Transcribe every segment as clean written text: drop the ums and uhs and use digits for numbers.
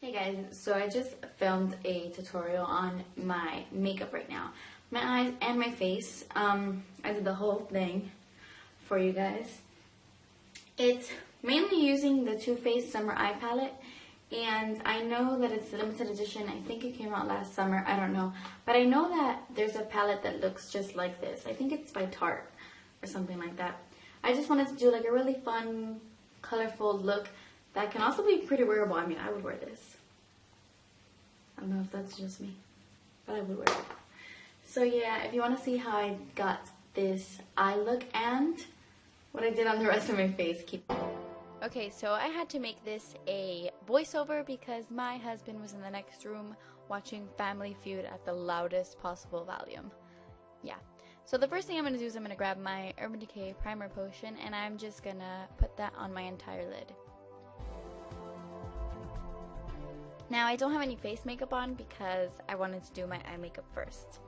Hey guys, so I just filmed a tutorial on my makeup right now. My eyes and my face. I did the whole thing for you guys. It's mainly using the Too Faced Summer Eye Palette. And I know that it's a limited edition. I think it came out last summer. I don't know. But I know that there's a palette that looks just like this. I think it's by Tarte or something like that. I just wanted to do like a really fun, colorful look that can also be pretty wearable. I mean, I would wear this. I don't know if that's just me, but I would wear it. So yeah, if you want to see how I got this eye look and what I did on the rest of my face, keep... Okay, so I had to make this a voiceover because my husband was in the next room watching Family Feud at the loudest possible volume. Yeah. So the first thing I'm going to do is I'm going to grab my Urban Decay Primer Potion and I'm just going to put that on my entire lid. Now, I don't have any face makeup on because I wanted to do my eye makeup first.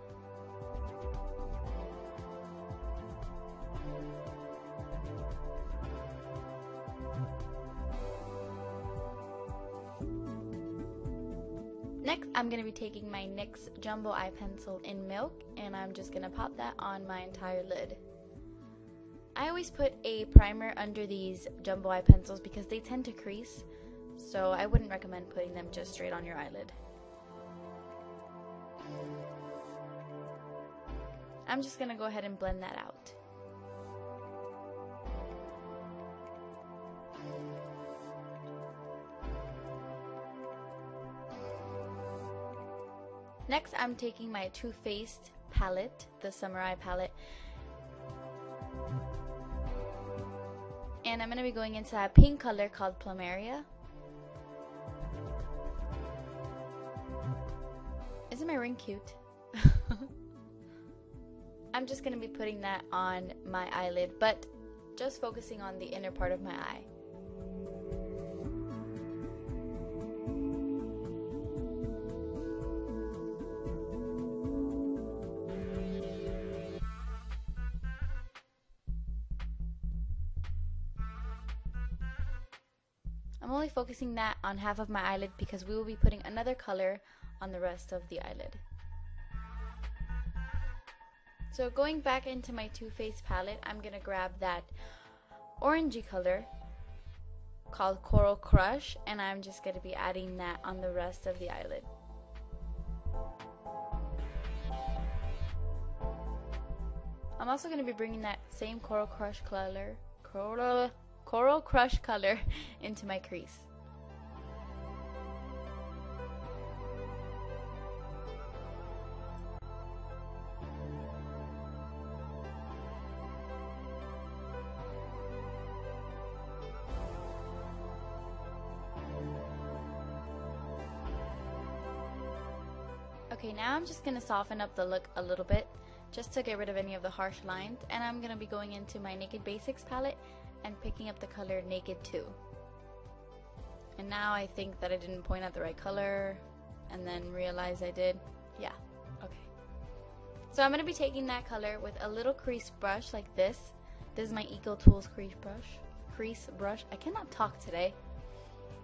Next, I'm going to be taking my NYX Jumbo Eye Pencil in Milk and I'm just going to pop that on my entire lid. I always put a primer under these Jumbo Eye Pencils because they tend to crease. So I wouldn't recommend putting them just straight on your eyelid. I'm just going to go ahead and blend that out. Next, I'm taking my Too Faced palette, the Summer Eye palette. And I'm going to be going into that pink color called Plumeria. Isn't my ring cute? I'm just going to be putting that on my eyelid, but just focusing on the inner part of my eye. I'm only focusing that on half of my eyelid because we will be putting another color on the rest of the eyelid. So going back into my Too Faced palette, I'm going to grab that orangey color called Coral Crush and I'm just going to be adding that on the rest of the eyelid. I'm also going to be bringing that same Coral Crush color into my crease. Okay, now I'm just going to soften up the look a little bit just to get rid of any of the harsh lines, and I'm going to be going into my Naked Basics palette and picking up the color Naked 2. And now I think that I didn't point out the right color and then realize I did. Yeah, okay. So I'm going to be taking that color with a little crease brush like this. This is my Eco Tools crease brush. I cannot talk today.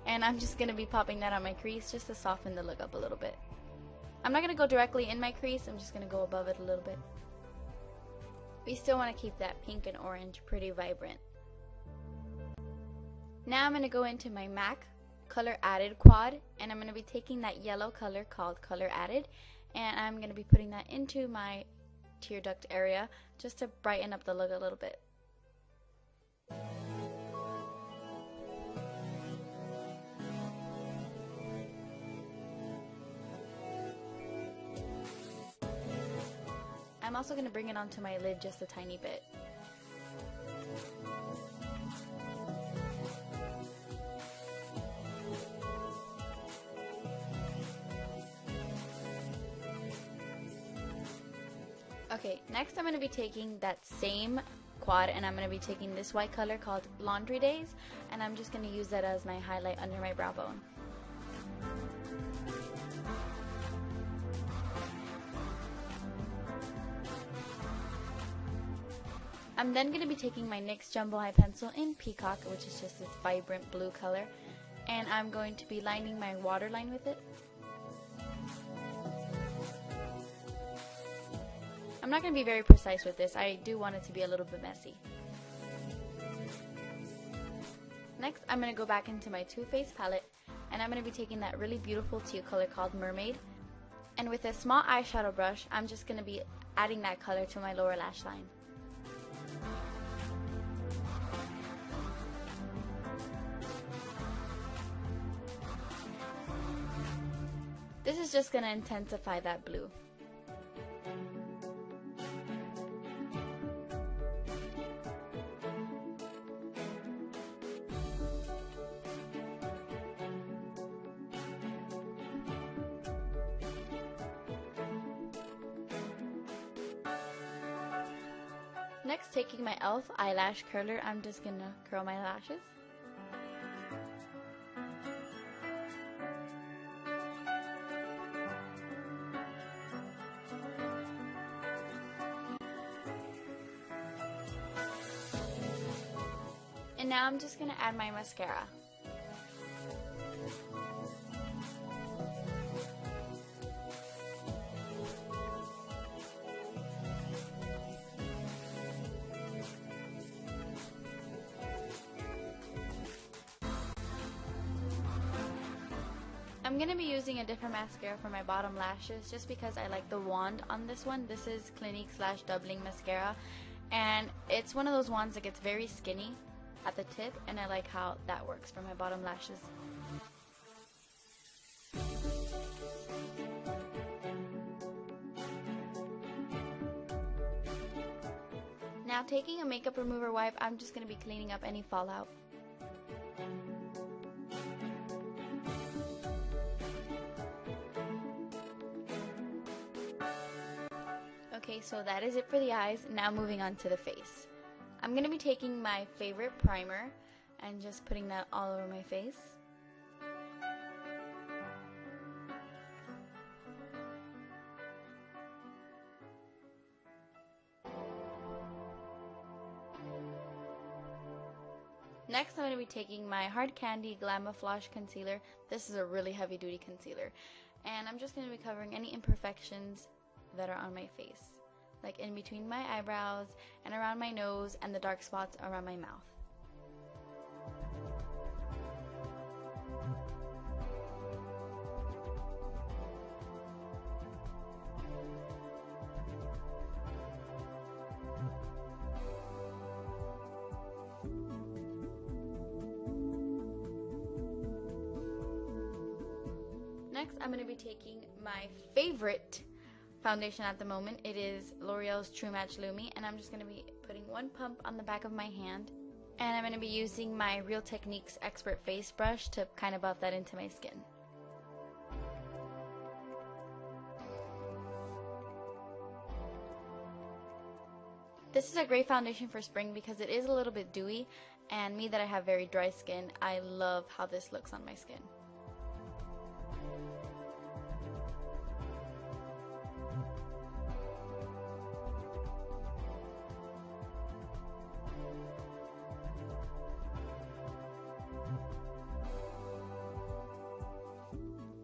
And I'm just going to be popping that on my crease just to soften the look up a little bit. I'm not going to go directly in my crease, I'm just going to go above it a little bit. We still want to keep that pink and orange pretty vibrant. Now I'm going to go into my MAC Color Added quad, and I'm going to be taking that yellow color called Color Added, and I'm going to be putting that into my tear duct area just to brighten up the look a little bit. I'm also going to bring it onto my lid just a tiny bit. Okay, next I'm going to be taking that same quad and I'm going to be taking this white color called Laundry Days, and I'm just going to use that as my highlight under my brow bone. I'm then going to be taking my NYX Jumbo Eye Pencil in Peacock, which is just this vibrant blue color, and I'm going to be lining my waterline with it. I'm not going to be very precise with this. I do want it to be a little bit messy. Next, I'm going to go back into my Too Faced palette, and I'm going to be taking that really beautiful teal color called Mermaid. And with a small eyeshadow brush, I'm just going to be adding that color to my lower lash line. This is just going to intensify that blue. Next, taking my E.L.F. eyelash curler, I'm just going to curl my lashes. And now I'm just going to add my mascara. I'm going to be using a different mascara for my bottom lashes just because I like the wand on this one. This is Clinique / Doubling Mascara, and it's one of those wands that gets very skinny at the tip, and I like how that works for my bottom lashes. Now, taking a makeup remover wipe, I'm just going to be cleaning up any fallout. Okay, so that is it for the eyes. Now moving on to the face. I'm going to be taking my favorite primer and just putting that all over my face. Next, I'm going to be taking my Hard Candy Glamoflauge concealer. This is a really heavy duty concealer. And I'm just going to be covering any imperfections that are on my face, like in between my eyebrows and around my nose and the dark spots around my mouth. Next, I'm going to be taking my favorite foundation at the moment. It is L'Oreal's True Match Lumi, and I'm just going to be putting one pump on the back of my hand, and I'm going to be using my Real Techniques Expert Face Brush to kind of buff that into my skin. This is a great foundation for spring because it is a little bit dewy, and me that I have very dry skin, I love how this looks on my skin.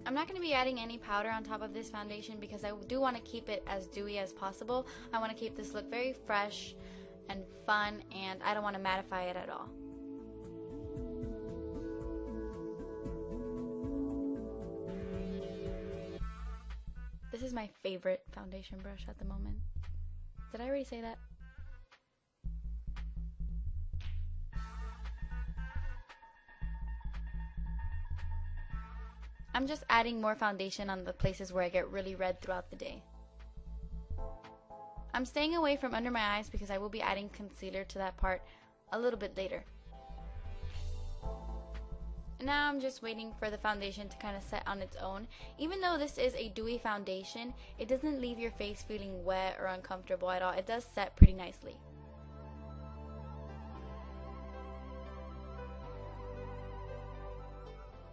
I'm not going to be adding any powder on top of this foundation because I do want to keep it as dewy as possible. I want to keep this look very fresh and fun, and I don't want to mattify it at all. This is my favorite foundation brush at the moment. Did I already say that? I'm just adding more foundation on the places where I get really red throughout the day. I'm staying away from under my eyes because I will be adding concealer to that part a little bit later. Now I'm just waiting for the foundation to kind of set on its own. Even though this is a dewy foundation, it doesn't leave your face feeling wet or uncomfortable at all. It does set pretty nicely.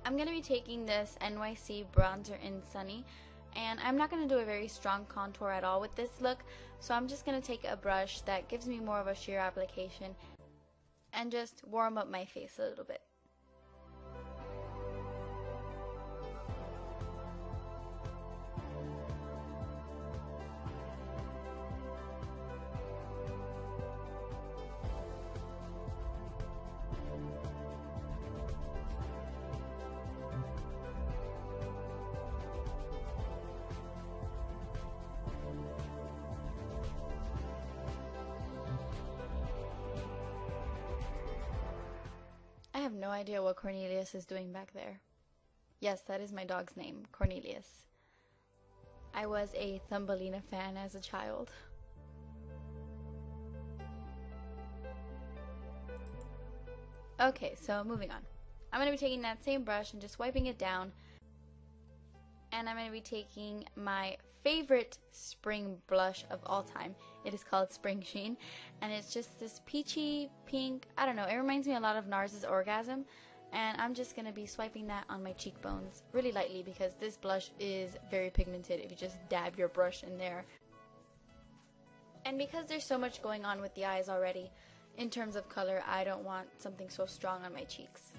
I'm going to be taking this NYC Bronzer in Sunny, and I'm not going to do a very strong contour at all with this look, so I'm just going to take a brush that gives me more of a sheer application and just warm up my face a little bit. no idea what Cornelius is doing back there. Yes, that is my dog's name, Cornelius. I was a Thumbelina fan as a child. Okay, so moving on. I'm going to be taking that same brush and just wiping it down. And I'm going to be taking my favorite spring blush of all time. It is called Springsheen. And it's just this peachy pink, I don't know, it reminds me a lot of NARS's Orgasm. And I'm just going to be swiping that on my cheekbones really lightly because this blush is very pigmented if you just dab your brush in there. And because there's so much going on with the eyes already, in terms of color, I don't want something so strong on my cheeks.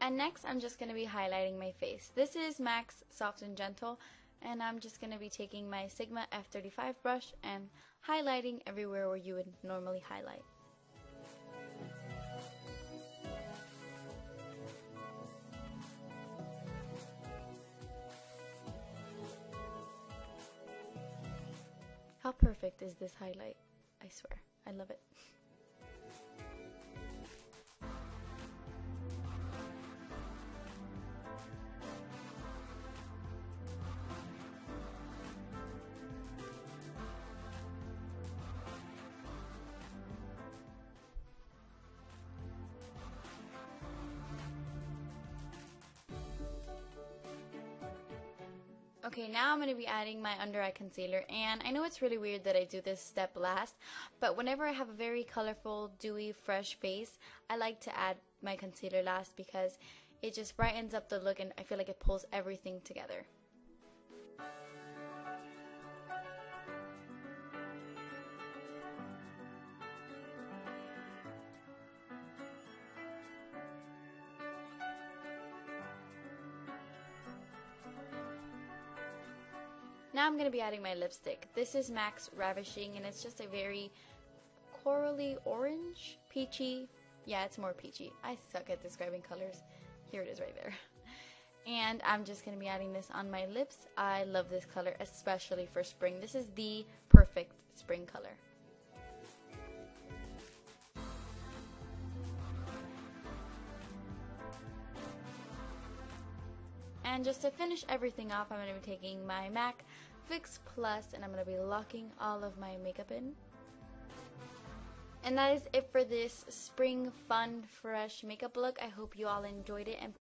And next, I'm just going to be highlighting my face. This is MAC's Soft and Gentle, and I'm just going to be taking my Sigma F35 brush and highlighting everywhere where you would normally highlight. How perfect is this highlight? I swear, I love it. Okay, now I'm going to be adding my under eye concealer, and I know it's really weird that I do this step last, but whenever I have a very colorful, dewy, fresh face, I like to add my concealer last because it just brightens up the look and I feel like it pulls everything together. Now I'm going to be adding my lipstick. This is MAC's Ravishing, and it's just a very corally orange, peachy. Yeah, it's more peachy. I suck at describing colors. Here it is right there. And I'm just going to be adding this on my lips. I love this color, especially for spring. This is the perfect spring color. And just to finish everything off, I'm going to be taking my MAC Fix Plus and I'm going to be locking all of my makeup in. And that is it for this spring fun, fresh makeup look. I hope you all enjoyed it. And